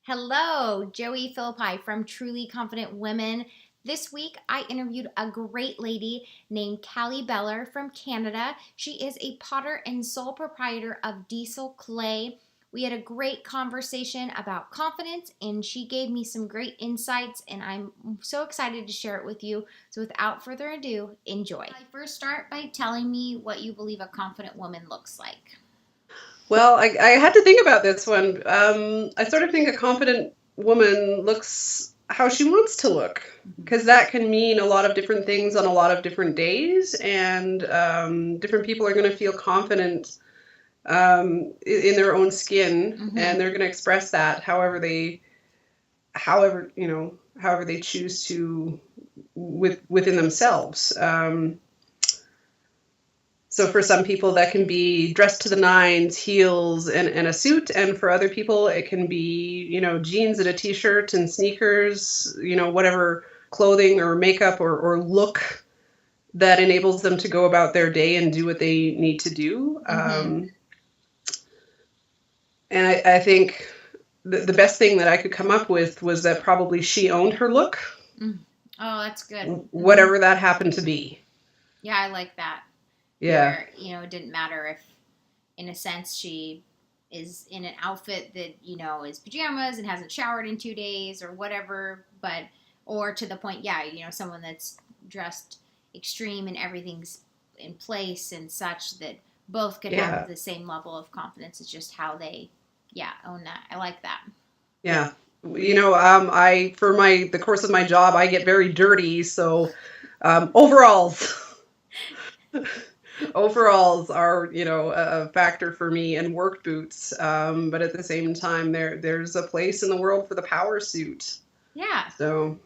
Hello, Joey Philippi from Truly Confident Women. This week, I interviewed a great lady named Callie Beller from Canada. She is a potter and sole proprietor of Diesel Clay. We had a great conversation about confidence, and she gave me some great insights, and I'm so excited to share it with you. So without further ado, enjoy. First, start by telling me what you believe a confident woman looks like. Well, I had to think about this one. I sort of think a confident woman looks how she wants to look, because that can mean a lot of different things on a lot of different days, and different people are going to feel confident in their own skin, and they're going to express that however they choose to within themselves. So for some people that can be dressed to the nines, heels and a suit. And for other people, it can be, jeans and a t-shirt and sneakers, whatever clothing or makeup or look that enables them to go about their day and do what they need to do. And I think the best thing that I could come up with was that probably she owned her look. Oh, that's good. Whatever that happened to be. Yeah, I like that. Yeah. Where, it didn't matter if, in a sense, she is in an outfit that, is pajamas and hasn't showered in 2 days or whatever, or to the point, someone that's dressed extreme and everything's in place and such that both could have the same level of confidence. It's just how they, own that. I like that. Yeah. For the course of my job, I get very dirty. So, overalls. Overalls are, a factor for me, and work boots. But at the same time, there's a place in the world for the power suit. Yeah. So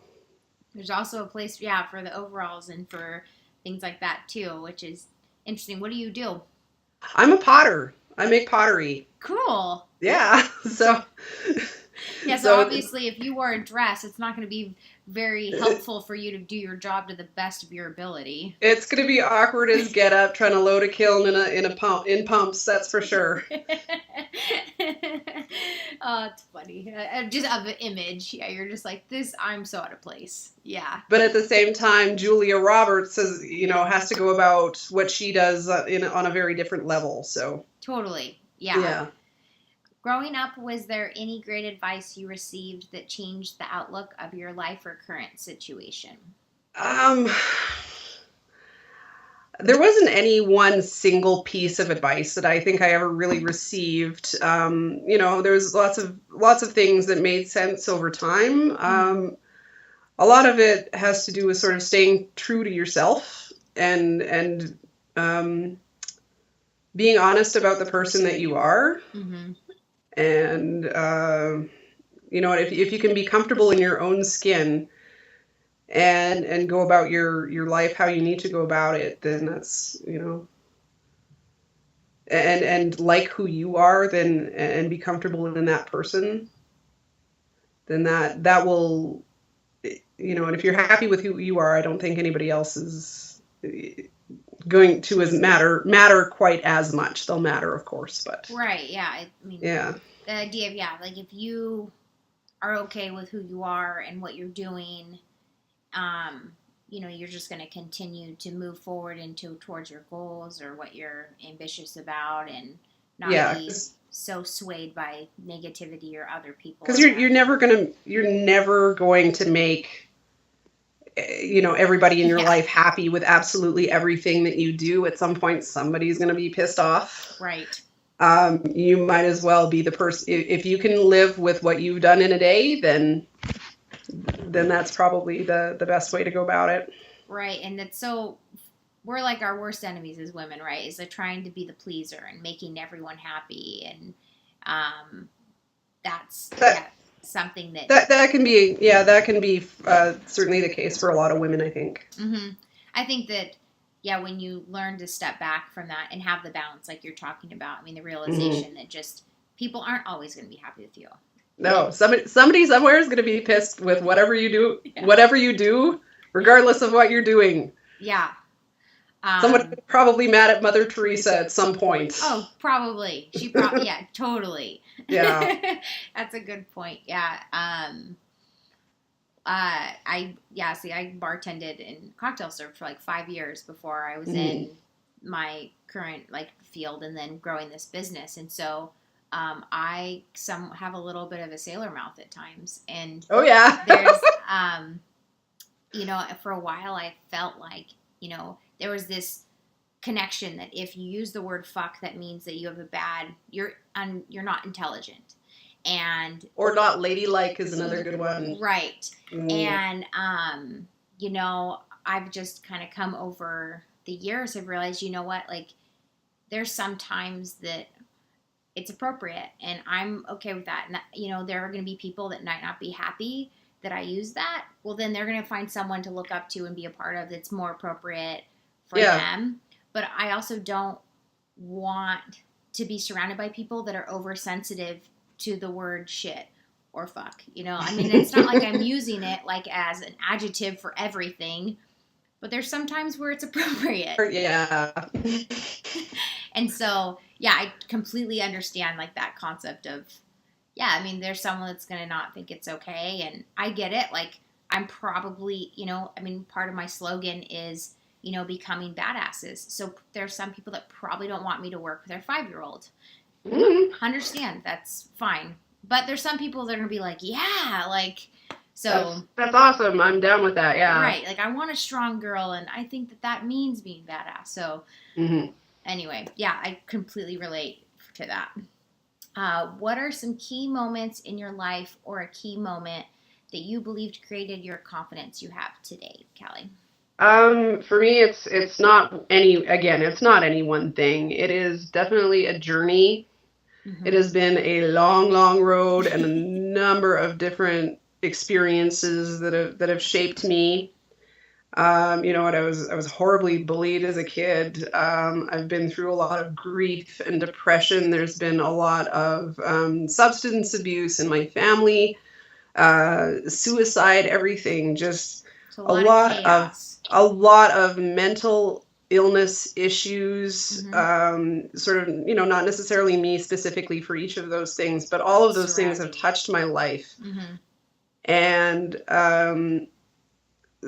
there's also a place, for the overalls and for things like that too, which is interesting. What do you do? I'm a potter. I make pottery. Cool. Yeah. So obviously if you wore a dress, it's not going to be very helpful for you to do your job to the best of your ability. It's going to be awkward as get up trying to load a kiln in pumps, that's for sure. Oh, it's funny. Just of the image. Yeah, you're just like, this, I'm so out of place. Yeah. But at the same time, Julia Roberts has to go about what she does on a very different level. So totally. Yeah. Growing up, was there any great advice you received that changed the outlook of your life or current situation? There wasn't any one single piece of advice that I think I ever really received. There's lots of things that made sense over time. A lot of it has to do with sort of staying true to yourself and being honest about the person that you are. And, if you can be comfortable in your own skin and go about your life how you need to go about it, then that's, and like who you are, then, and be comfortable in that person, then that will, and if you're happy with who you are, I don't think anybody else is going to matter quite as much. They'll matter, of course, but right. Yeah. The idea of like if you are okay with who you are and what you're doing, you're just going to continue to move forward towards your goals or what you're ambitious about, and not be so swayed by negativity or other people. Because you're never going to make everybody in your life happy with absolutely everything that you do. At some point, somebody's going to be pissed off. Right. You might as well be the person. If you can live with what you've done in a day, then that's probably the best way to go about it. Right. And that's so, we're like our worst enemies as women, right? Is like trying to be the pleaser and making everyone happy. And that's something that can be certainly the case for a lot of women, I think. I think that when you learn to step back from that and have the balance like you're talking about, the realization that just people aren't always going to be happy with you. No, somebody somewhere is going to be pissed with whatever you do, regardless of what you're doing. Yeah. Someone probably mad at Mother Teresa at some point. Oh, probably. She probably, yeah, totally. Yeah. That's a good point. Yeah. I bartended and cocktail served for like 5 years before I was in my current like field and then growing this business. And so, I have a little bit of a sailor mouth at times. And oh yeah. there's, for a while I felt like, there was this connection that if you use the word fuck, that means that you have you're not intelligent. Or not ladylike is another good one. Right. And, I've just kind of come over the years, I've realized, you know what, like, there's some times that it's appropriate and I'm okay with that. And, there are going to be people that might not be happy that I use that. Well, then they're going to find someone to look up to and be a part of that's more appropriate for them. But I also don't want to be surrounded by people that are oversensitive to the word shit or fuck. It's not like I'm using it like as an adjective for everything, but there's some times where it's appropriate. Yeah. And so, yeah, I completely understand like that concept of, there's someone that's going to not think it's okay. And I get it. Like, I'm probably, part of my slogan is, becoming badasses. So there's some people that probably don't want me to work with their 5-year-old. Understand, that's fine. But there's some people that are going to be like, yeah, like, so. That's awesome. I'm down with that, yeah. Right, like, I want a strong girl, and I think that means being badass. So, anyway, yeah, I completely relate to that. What are some key moments in your life or a key moment that you believed created your confidence you have today, Callie? For me, it's not any one thing. It is definitely a journey. It has been a long, long road and a number of different experiences that have shaped me. I was horribly bullied as a kid. I've been through a lot of grief and depression. There's been a lot of substance abuse in my family, suicide, everything. Just a lot of mental illness issues. Sort of, not necessarily me specifically for each of those things, but all of those things have touched my life. And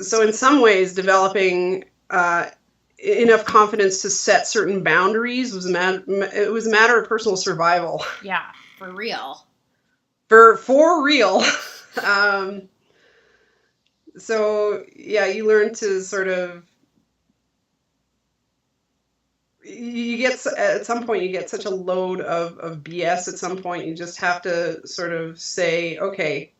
so in some ways, developing enough confidence to set certain boundaries was a matter of personal survival. Yeah, for real. For real. So yeah, you learn to sort of. At some point you get such a load of BS. At some point, you just have to sort of say, okay.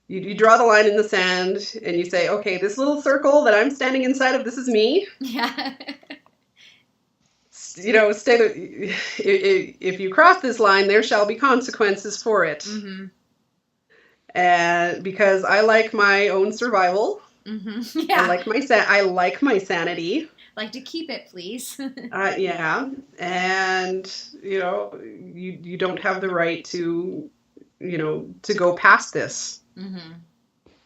You draw the line in the sand and you say, okay, this little circle that I'm standing inside of, this is me. Yeah. If you cross this line, there shall be consequences for it. And because I like my own survival. Yeah. I like my sanity. Like to keep it, please. Yeah. And, you don't have the right to go past this.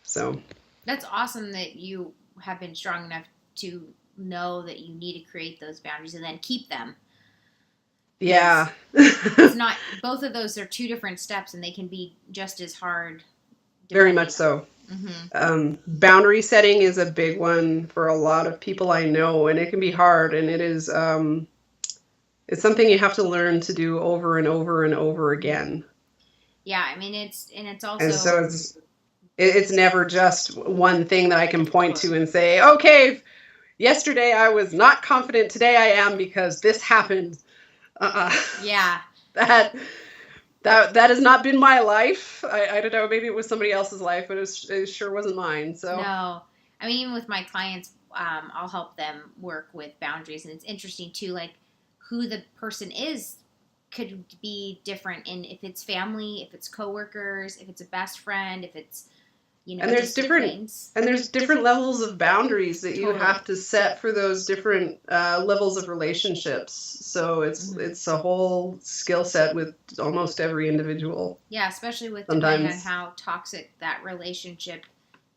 So that's awesome that you have been strong enough to know that you need to create those boundaries and then keep them. Yeah. It's not, both of those are two different steps and they can be just as hard. Very much so. Boundary setting is a big one for a lot of people I know, and it can be hard, and it is it's something you have to learn to do over and over and over again. Yeah, it's also, and so it's never just one thing that I can point to and say, okay, yesterday I was not confident, today I am because this happened. Yeah. That has not been my life. I don't know, maybe it was somebody else's life, but it sure wasn't mine. So no, even with my clients, I'll help them work with boundaries, and it's interesting too, like who the person is could be different in if it's family, if it's coworkers, if it's a best friend, if it's and there's different levels of boundaries that you have to set for those different levels of relationships. So it's a whole skill set with almost every individual. Yeah, especially with depending on how toxic that relationship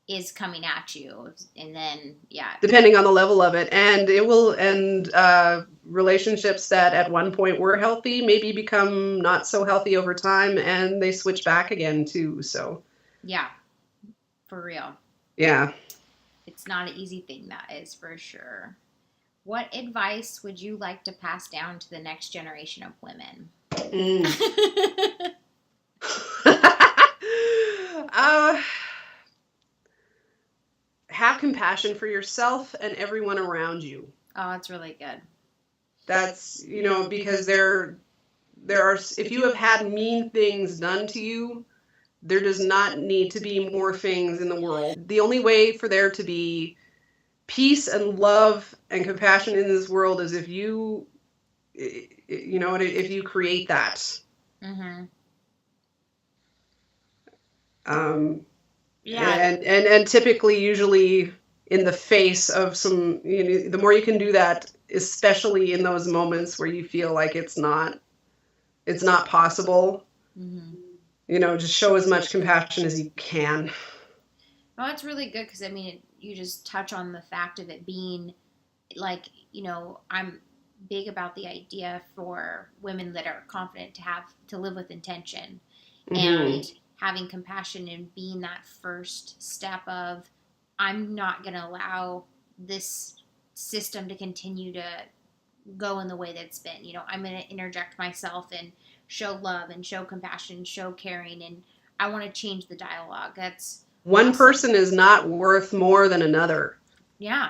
is coming at you. And then, yeah. Depending on the level of it. And it will end relationships that at one point were healthy maybe become not so healthy over time, and they switch back again too. So yeah, for real. Yeah. It's not an easy thing, that is for sure. What advice would you like to pass down to the next generation of women? Have compassion for yourself and everyone around you. Oh, that's really good. That's, because there are, if you have had mean things done to you, there does not need to be more things in the world. The only way for there to be peace and love and compassion in this world is if you create that. Mm-hmm. And typically, usually in the face of some, the more you can do that, especially in those moments where you feel like it's not possible. Mm-hmm. Just show as much compassion as you can. Oh, that's really good, because you just touch on the fact of it being like, I'm big about the idea for women that are confident to live with intention, and having compassion and being that first step of, I'm not going to allow this system to continue to go in the way that it's been. I'm going to interject myself and show love and show compassion, show caring, and I want to change the dialogue. That's one awesome. person is not worth more than another. Yeah.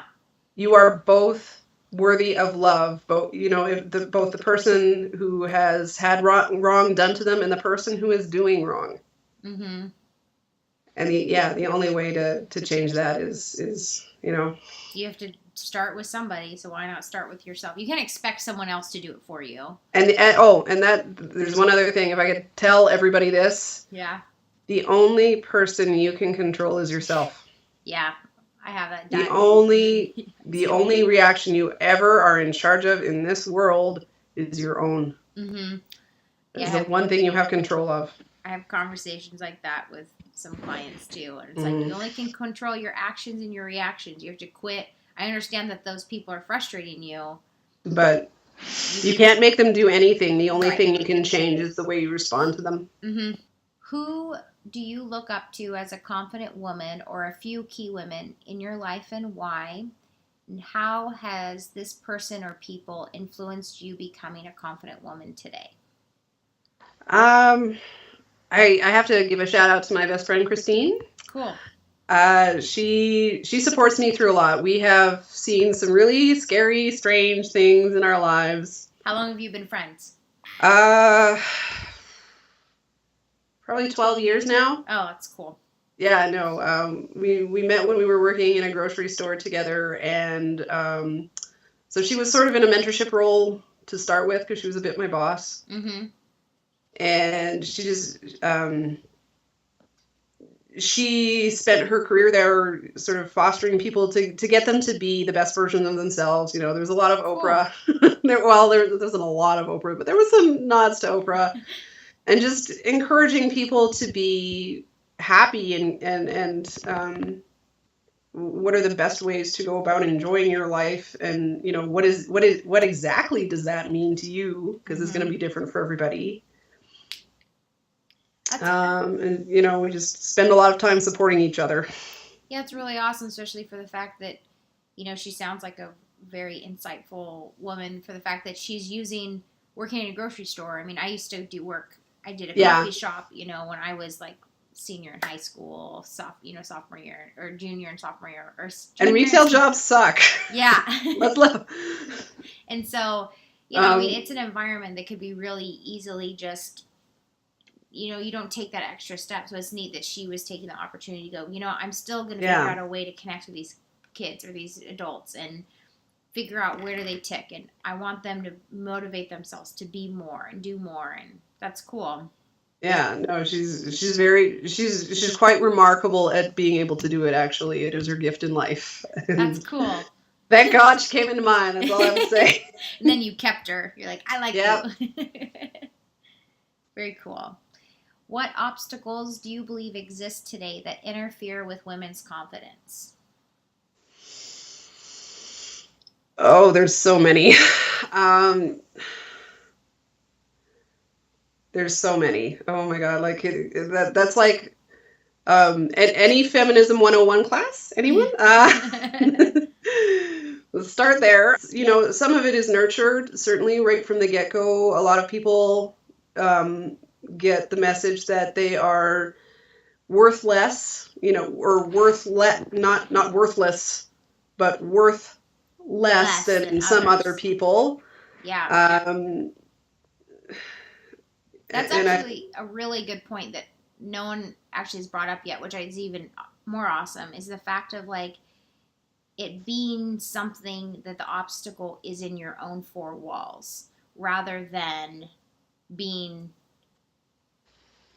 You are both worthy of love. Both, both the person who has had wrong done to them and the person who is doing wrong. Mm-hmm. And the only way to change that is you have to start with somebody, so why not start with yourself? You can't expect someone else to do it for you. And that there's one other thing. If I could tell everybody this. Yeah. The only person you can control is yourself. Yeah, I have that. The only reaction you ever are in charge of in this world is your own. Mm-hmm. It's the one thing you have control of. I have conversations like that with some clients too, and it's like, you only can control your actions and your reactions. You have to quit. I understand that those people are frustrating you, but you can't make them do anything. The only thing you can change is the way you respond to them. Mm-hmm. Who do you look up to as a confident woman, or a few key women in your life, and why? And how has this person or people influenced you becoming a confident woman today? I have to give a shout out to my best friend, Christine. Cool. She supports me through a lot. We have seen some really scary, strange things in our lives. How long have you been friends? Probably 12 years now. Oh, that's cool. Yeah, no. We met when we were working in a grocery store together, and so she was sort of in a mentorship role to start with, because she was a bit my boss. Mm-hmm. And she just she spent her career there sort of fostering people to get them to be the best version of themselves. There's a lot of Oprah. There wasn't a lot of Oprah, but there was some nods to Oprah. And just encouraging people to be happy and what are the best ways to go about enjoying your life, and what exactly does that mean to you, because it's going to be different for everybody. And we just spend a lot of time supporting each other. Yeah, it's really awesome, especially for the fact that she sounds like a very insightful woman, for the fact that she's working in a grocery store. I used to do work. I did a coffee shop, when I was like senior in high school, sophomore year, or junior and sophomore year, and retail jobs suck. Yeah. Let's live. And so, it's an environment that could be really easily just, you don't take that extra step. So it's neat that she was taking the opportunity to go, I'm still going to figure out a way to connect with these kids or these adults and figure out where do they tick. And I want them to motivate themselves to be more and do more. And that's cool. Yeah, no, she's quite remarkable at being able to do it. Actually, it is her gift in life. That's cool. Thank God she came into mine. That's all I have to say. And then you kept her. You're like, I like you. Very cool. What obstacles do you believe exist today that interfere with women's confidence? Oh, there's so many. Um, there's so many. Oh my God. Like that's like any feminism 101 class? Anyone? Let's start there. Some of it is nurtured, certainly right from the get-go. A lot of people get the message that they are worth less, or not worthless, but worth less Less than than some other others. people. Yeah. Um, That's and I, actually a really good point that no one actually has brought up yet, which is even more awesome, is the fact of like it being something that the obstacle is in your own four walls rather than being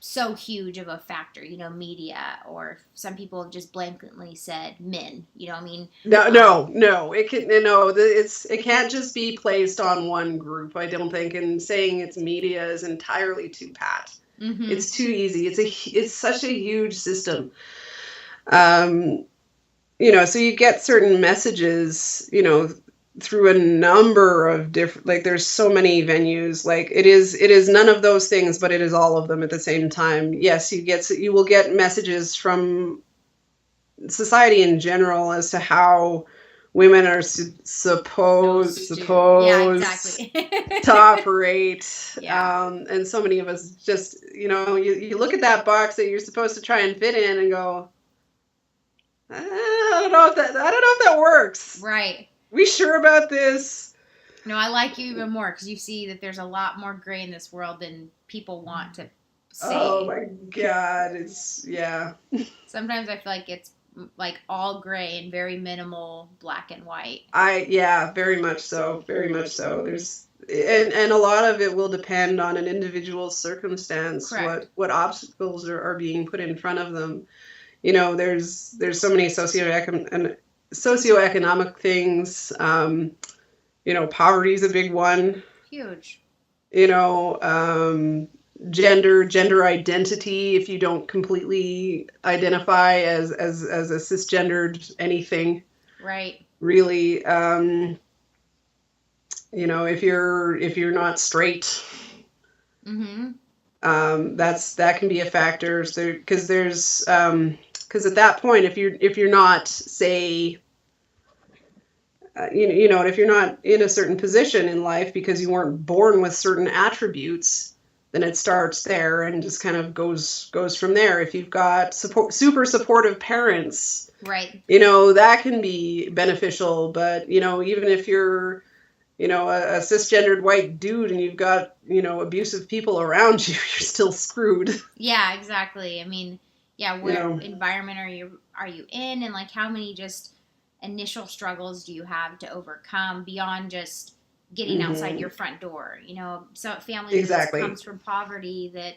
so huge of a factor, media, or some people have just blankly said men, I mean, no, it can no, it can't just be placed on one group. I don't think, and saying it's media is entirely too pat. mm-hmm. It's too easy. It's such a huge system. Um, so you get certain messages, through a number of different, like there's so many venues. Like it is none of those things, but it is all of them at the same time. Yes, you will get messages from society in general as to how women are supposed Yeah, exactly. to operate. Yeah. And so many of us just, you look at that box that you're supposed to try and fit in and go, I don't know if that works. Right. We sure about this? No, I like you even more because you see that there's a lot more gray in this world than people want to say. Oh my God, yeah. Sometimes I feel like it's like all gray and very minimal black and white. Yeah, very much so. Very much so. And a lot of it will depend on an individual's circumstance. Correct. What obstacles are being put in front of them. There's so many socioeconomic things. Poverty is a big one. Huge. Gender identity, if you don't completely identify as a cisgendered anything. Right. Really, if you're not straight, mm-hmm. That can be a factor. So because at that point, if you're not, say, if you're not in a certain position in life because you weren't born with certain attributes, then it starts there and just kind of goes from there. If you've got super supportive parents, right, that can be beneficial. But even if you're a cisgendered white dude and you've got abusive people around you, you're still screwed. Yeah, exactly. I mean, yeah, what environment are you in, and like how many just initial struggles do you have to overcome beyond just getting outside your front door? So family that comes from poverty, that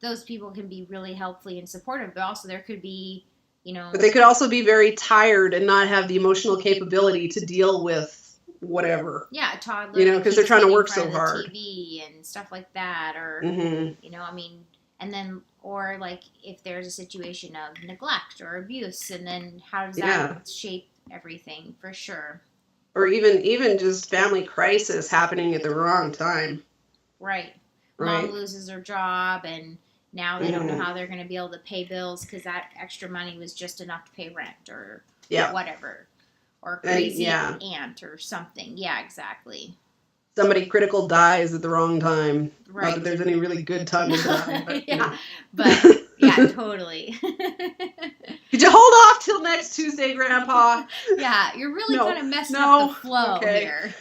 those people can be really helpful and supportive, but also there could be, but they could also be very tired and not have the emotional capability to deal with whatever. Yeah, a toddler. Because they're trying to work so hard. TV and stuff like that, or I mean, and then or like if there's a situation of neglect or abuse, and then how does that shape everything, for sure. Or even just family crisis happening at the wrong time. Right. Mom loses her job and now they don't know how they're going to be able to pay bills because that extra money was just enough to pay rent or whatever. Or crazy aunt or something. Yeah, exactly. Somebody critical dies at the wrong time. Right. Not that there's any really good time to die. But, but yeah, totally. Could you hold off till next Tuesday, Grandpa? Yeah, you're really kind of messing up the flow here.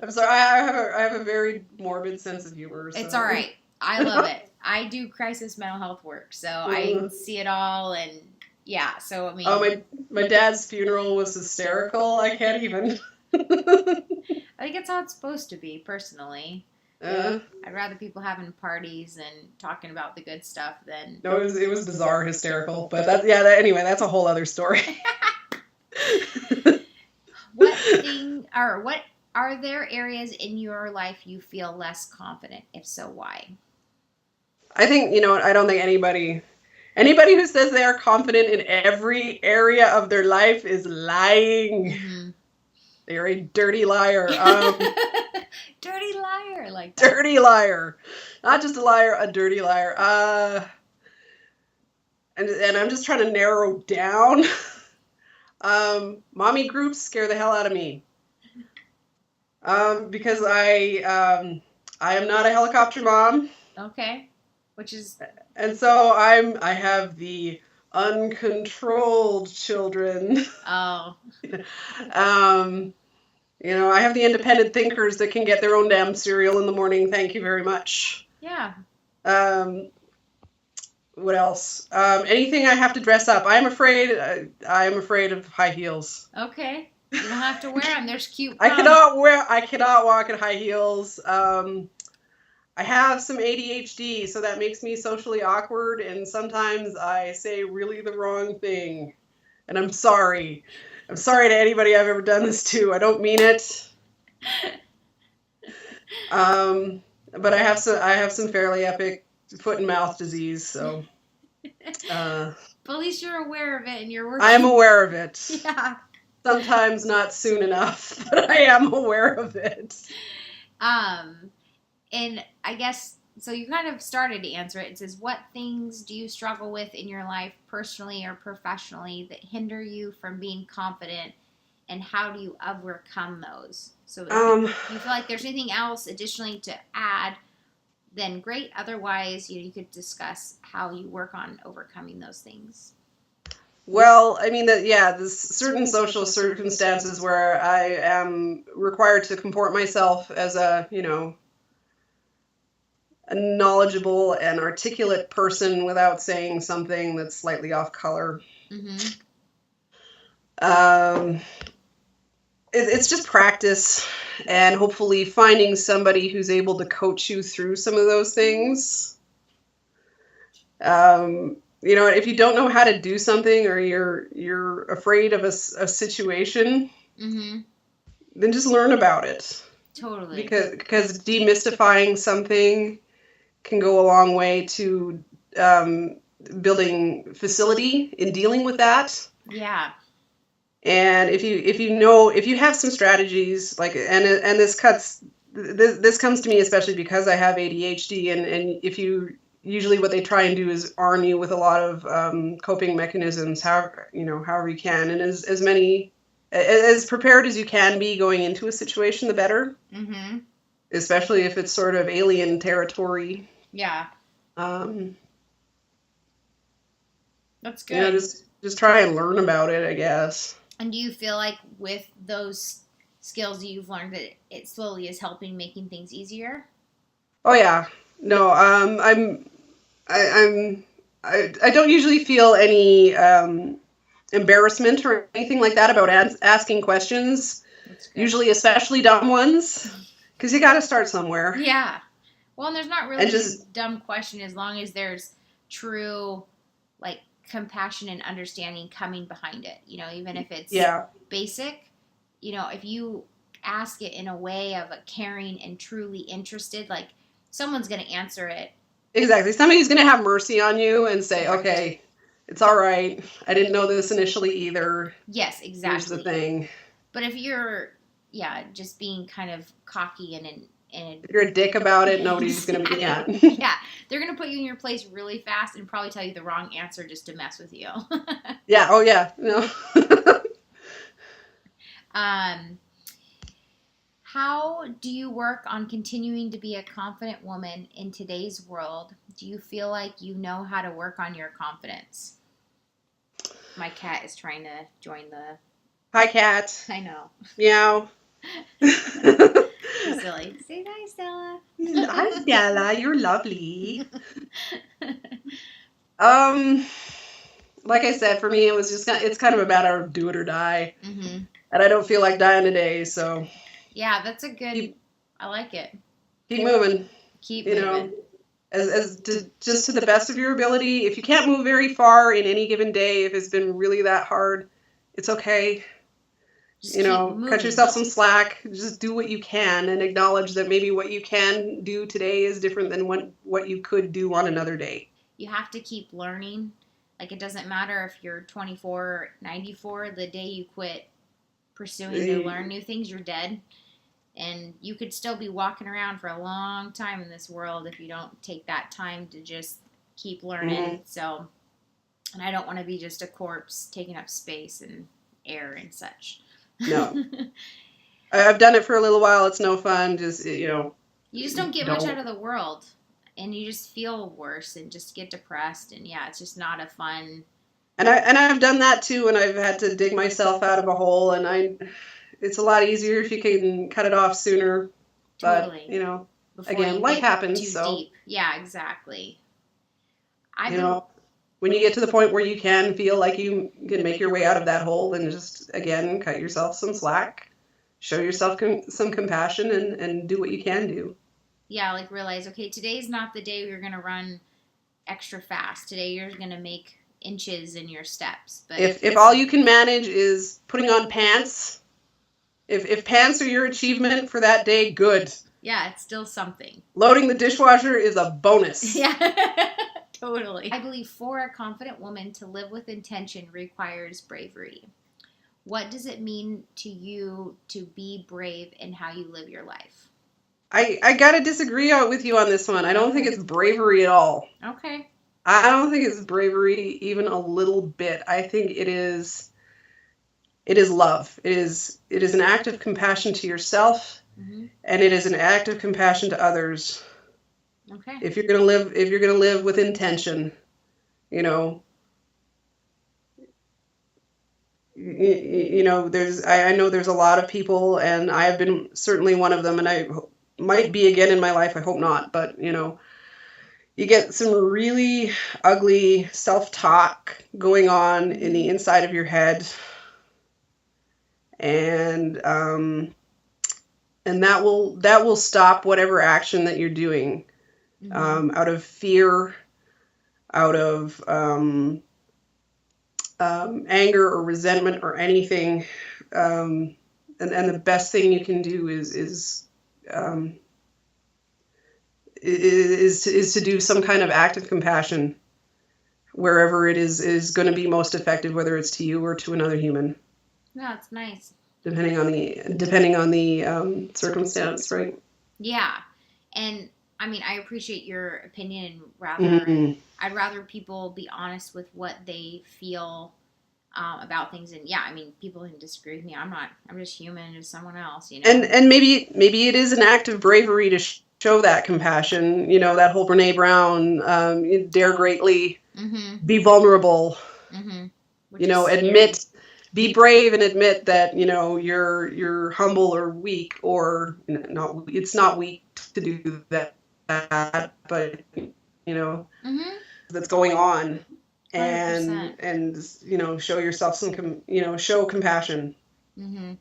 I'm sorry. I have a very morbid sense of humor. So. It's all right. I love it. I do crisis mental health work, so I see it all, and yeah. So I mean, my dad's funeral was hysterical. I can't even. I think it's how it's supposed to be, personally. I'd rather people having parties and talking about the good stuff than. No, it was bizarre, hysterical, but anyway, that's a whole other story. What are there areas in your life you feel less confident? If so, why? I think, I don't think anybody who says they are confident in every area of their life is lying. Mm-hmm. They're a dirty liar. Dirty liar, like that. Dirty liar. Not just a liar, a dirty liar. And I'm just trying to narrow down. Mommy groups scare the hell out of me. Because I am not a helicopter mom. Okay. Which is... And so I have the uncontrolled children. Oh. I have the independent thinkers that can get their own damn cereal in the morning. Thank you very much. Yeah. What else? Anything I have to dress up. I am afraid of high heels. Okay. You don't have to wear them. There's cute. I cannot walk in high heels. I have some ADHD, so that makes me socially awkward, and sometimes I say really the wrong thing. And I'm sorry. I'm sorry to anybody I've ever done this to. I don't mean it. But I have some fairly epic foot and mouth disease, so but at least you're aware of it and you're working. I am aware of it. Yeah. Sometimes not soon enough, but I am aware of it. And I guess, so you kind of started to answer it. It says, what things do you struggle with in your life, personally or professionally, that hinder you from being confident, and how do you overcome those? So if you feel like there's anything else additionally to add, then great. Otherwise, you could discuss how you work on overcoming those things. Well, I mean, there's certain social circumstances where I am required to comport myself as a knowledgeable and articulate person without saying something that's slightly off color. Mm-hmm. It's just practice, and hopefully finding somebody who's able to coach you through some of those things. If you don't know how to do something, or you're afraid of a situation, mm-hmm. then just learn about it. Totally. Because demystifying something can go a long way to building facility in dealing with that. Yeah. And if you have some strategies, like, and this comes to me especially because I have ADHD, and if you usually what they try and do is arm you with a lot of coping mechanisms, however you can, and as prepared as you can be going into a situation, the better. Mm-hmm. Especially if it's sort of alien territory. Yeah. That's good. Just try and learn about it, I guess. And do you feel like with those skills you've learned that it slowly is helping making things easier? Oh yeah. No, I don't usually feel any embarrassment or anything like that about asking questions. Usually, especially dumb ones, because you got to start somewhere. Yeah. Well, and there's not really a dumb question as long as there's true, like, compassion and understanding coming behind it. Even if it's basic, if you ask it in a way of a caring and truly interested, like, someone's going to answer it. Exactly. Somebody's going to have mercy on you and say, okay, it's all right. I didn't know this initially either. Yes, exactly. Here's the thing. But if you're, just being kind of cocky and if you're a dick about it, nobody's going to be Yeah, they're going to put you in your place really fast and probably tell you the wrong answer just to mess with you. Yeah. Oh, yeah. No. How do you work on continuing to be a confident woman in today's world? Do you feel like you know how to work on your confidence? My cat is trying to join the... Hi, cat. I know. Meow. Silly. Say hi, Stella. Hi, Stella. You're lovely. Like I said, for me, it's kind of a matter of do it or die. Mm-hmm. And I don't feel like dying today, so... Yeah, that's a good... I like it. Keep moving. Keep moving. Just to the best of your ability. If you can't move very far in any given day, if it's been really that hard, it's okay. Just keep moving. Cut yourself some slack. Just do what you can and acknowledge that maybe what you can do today is different than what you could do on another day. You have to keep learning. Like, it doesn't matter if you're 24 or 94, the day you quit pursuing to learn new things, you're dead. And you could still be walking around for a long time in this world if you don't take that time to just keep learning. Mm-hmm. So, and I don't want to be just a corpse taking up space and air and such. No. I've done it for a little while. It's no fun. Just, you just don't get much out of the world. And you just feel worse and just get depressed. And yeah, it's just not a fun. And I've done that too, and I've had to dig myself out of a hole. And it's a lot easier if you can cut it off sooner. Totally. But Before again, life happens. So deep. Yeah, exactly. When you get to the point where you can feel like you can make your way out of that hole, then just again cut yourself some slack, show yourself some compassion, and do what you can do. Yeah, like realize, okay, today's not the day you're going to run extra fast. Today you're going to make inches in your steps. But if all you can manage is putting on pants, if pants are your achievement for that day, good. Yeah, it's still something. Loading the dishwasher is a bonus. Yeah, totally. I believe for a confident woman to live with intention requires bravery. What does it mean to you to be brave in how you live your life? I gotta disagree with you on this one. I don't think it's bravery at all. Okay. I don't think it's bravery even a little bit. I think it is love. It is an act of compassion to yourself, mm-hmm. and it is an act of compassion to others. Okay. If you're gonna live with intention, I know there's a lot of people, and I have been certainly one of them, and I might be again in my life. I hope not, but you get some really ugly self-talk going on in the inside of your head, and that will stop whatever action that you're doing, mm-hmm. Out of fear, out of anger or resentment or anything, and the best thing you can do is to do some kind of act of compassion wherever it is going to be most effective, whether it's to you or to another human. No, it's nice. Depending on the circumstance, right? Yeah, and I mean, I appreciate your opinion. Mm-hmm. I'd rather people be honest with what they feel about things. And yeah, I mean, people can disagree with me. I'm just human, just someone else, And maybe it is an act of bravery to show that compassion. That whole Brene Brown, dare greatly, mm-hmm. be vulnerable. Mm-hmm. Admit. Be brave and admit that you're humble or weak, or it's not weak to do that, but mm-hmm. that's going on, and 100%. Show yourself show compassion, mm-hmm.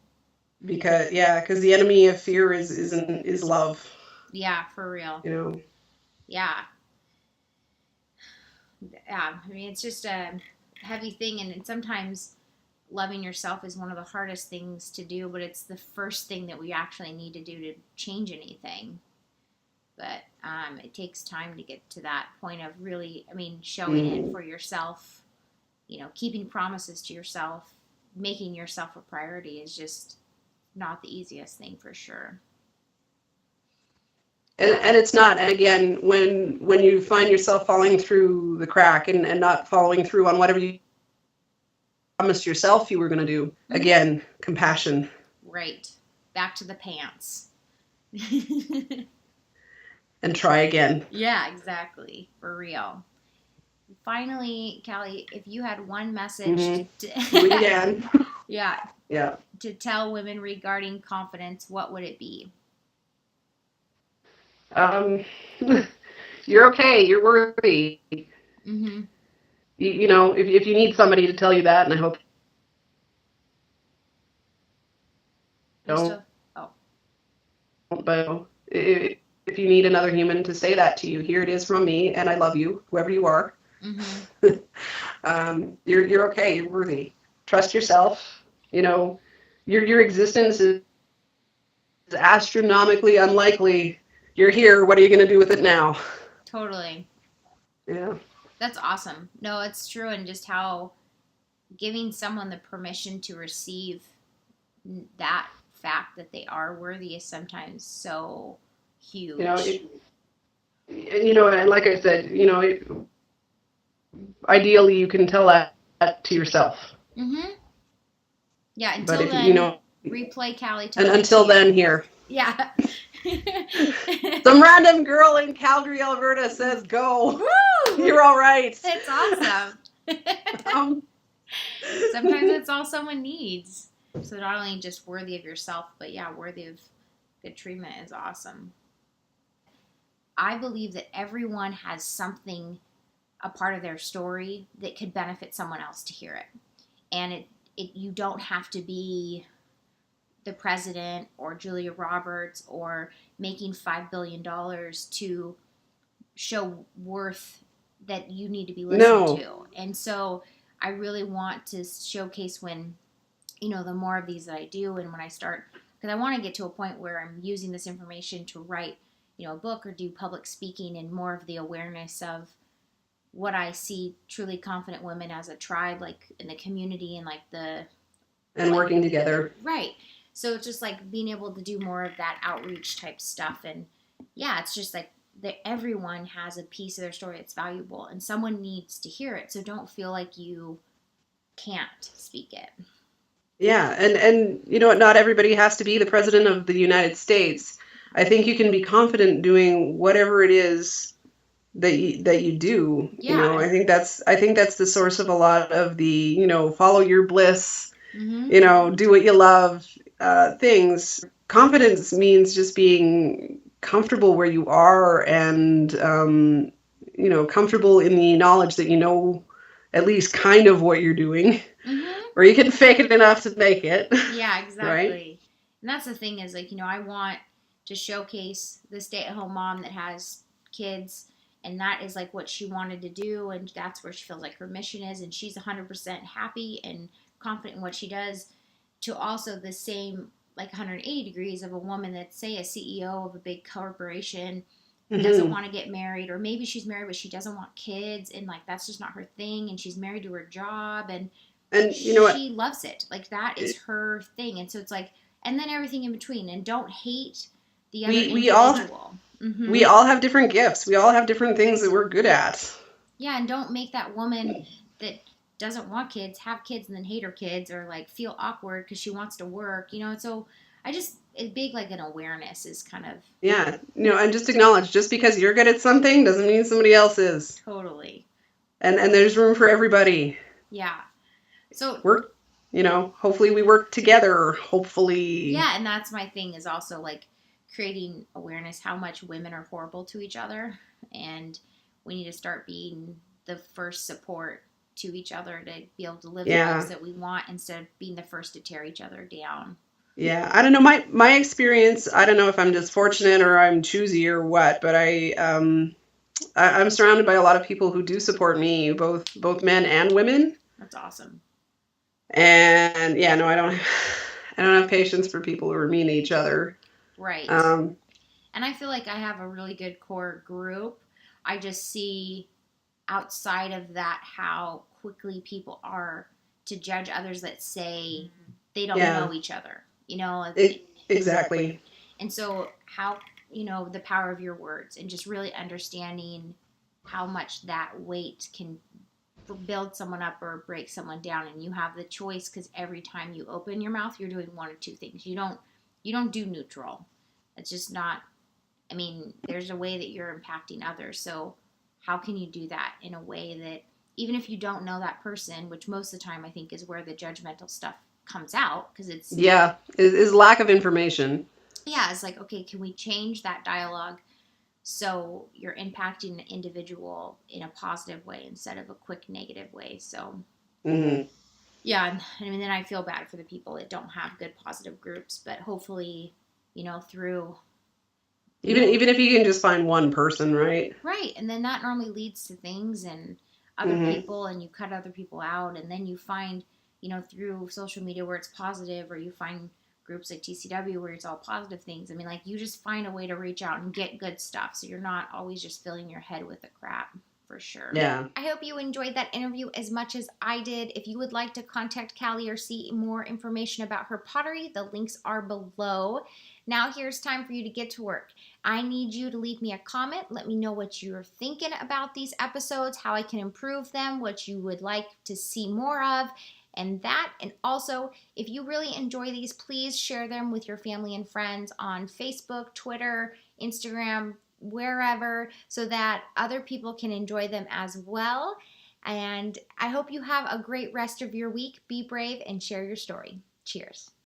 because the enemy of fear is love. Yeah, for real. Yeah. I mean, it's just a heavy thing, and sometimes loving yourself is one of the hardest things to do, but it's the first thing that we actually need to do to change anything. But it takes time to get to that point of really, showing mm-hmm. it for yourself, keeping promises to yourself, making yourself a priority is just not the easiest thing for sure. And it's not. And again, when you find yourself falling through the crack and not following through on whatever you promised yourself you were going to do, mm-hmm. again, compassion. Right. Back to the pants. And try again. Yeah, exactly. For real. Finally, Callie, if you had one message mm-hmm. Do it again. Yeah. Yeah. To tell women regarding confidence, what would it be? You're okay. You're worthy. Mm-hmm. If you need somebody to tell you that, and I hope but if you need another human to say that to you, here it is from me, and I love you, whoever you are. Mm-hmm. You're okay. You're worthy. Trust yourself. your existence is astronomically unlikely. You're here. What are you going to do with it now? Totally. Yeah. That's awesome. No, it's true. And just how giving someone the permission to receive that fact that they are worthy is sometimes so You know, huge. and like I said, ideally you can tell that to yourself. Mm-hmm. Yeah, But until if then, replay Callie and telling it to until you. then, here. Yeah. Some random girl in Calgary, Alberta says go. Woo! You're all right. It's awesome. Um, Sometimes it's all someone needs. So not only just worthy of yourself, but yeah, worthy of good treatment is awesome. I believe that everyone has something, a part of their story that could benefit someone else to hear it. And you don't have to be the president or Julia Roberts or making $5 billion to show worth that you need to be listened no. to. And so I really want to showcase when, the more of these that I do and when I start, because I want to get to a point where I'm using this information to write, a book or do public speaking and more of the awareness of what I see truly confident women as a tribe, like in the community and like And working together. Right. So it's just like being able to do more of that outreach type stuff. And yeah, it's just like that everyone has a piece of their story that's valuable and someone needs to hear it. So don't feel like you can't speak it. Yeah, and you know what? Not everybody has to be the president of the United States. I think you can be confident doing whatever it is that you do. Yeah. I think that's the source of a lot of the, follow your bliss, Mm-hmm. do what you love, things. Confidence means just being comfortable where you are and, comfortable in the knowledge that you know at least kind of what you're doing, Mm-hmm. or you can fake it enough to make it. Yeah, Right? exactly. And that's the thing is like, I want to showcase the stay-at-home mom that has kids and that is like what she wanted to do and that's where she feels like her mission is and she's 100% happy and confident in what she does to also the same like 180 degrees of a woman that's say a CEO of a big corporation who doesn't Mm-hmm. want to get married or maybe she's married but she doesn't want kids and like that's just not her thing and she's married to her job and And you know what? she loves it. Like that is her thing. And so it's like, and then everything in between. And don't hate the other We all individual. Mm-hmm. we all have different gifts. We all have different things that we're good at. Yeah, and don't make that woman that doesn't want kids have kids and then hate her kids or like feel awkward because she wants to work. So I just it's big like an awareness is kind of Yeah, and just acknowledge just because you're good at something doesn't mean somebody else is. totally. And there's room for everybody. Yeah. So Work, hopefully we work together. Hopefully. yeah, and that's my thing is also like creating awareness how much women are horrible to each other and we need to start being the first support to each other to be able to live the lives that we want instead of being the first to tear each other down. Yeah, I don't know my experience. I don't know if I'm just fortunate or I'm choosy or what, but I'm surrounded by a lot of people who do support me, both men and women. That's awesome. And yeah, no, I don't have patience for people who are mean to each other. Right. And I feel like I have a really good core group. I just see outside of that how quickly people are to judge others that say they don't know each other. Exactly. And so how the power of your words and just really understanding how much that weight can build someone up or break someone down and you have the choice because every time you open your mouth you're doing one or two things. You don't do neutral. It's just not. There's a way that you're impacting others, so how can you do that in a way that even if you don't know that person, which most of the time I think is where the judgmental stuff comes out because it's is lack of information. It's like, okay, can we change that dialogue so you're impacting the individual in a positive way instead of a quick negative way. So yeah, then I feel bad for the people that don't have good positive groups, but hopefully through even if you can just find one person, right? Right, and then that normally leads to things and other people and you cut other people out and then you find through social media where it's positive, or you find groups like TCW where it's all positive things. I mean, like, you just find a way to reach out and get good stuff, so you're not always just filling your head with the crap. For sure. Yeah. I hope you enjoyed that interview as much as I did. If you would like to contact Callie or see more information about her pottery, the links are below. Now here's time for you to get to work. I need you to leave me a comment. Let me know what you're thinking about these episodes, how I can improve them, what you would like to see more of, and also, if you really enjoy these, please share them with your family and friends on Facebook, Twitter, Instagram, wherever, so that other people can enjoy them as well. And I hope you have a great rest of your week. Be brave and share your story. Cheers.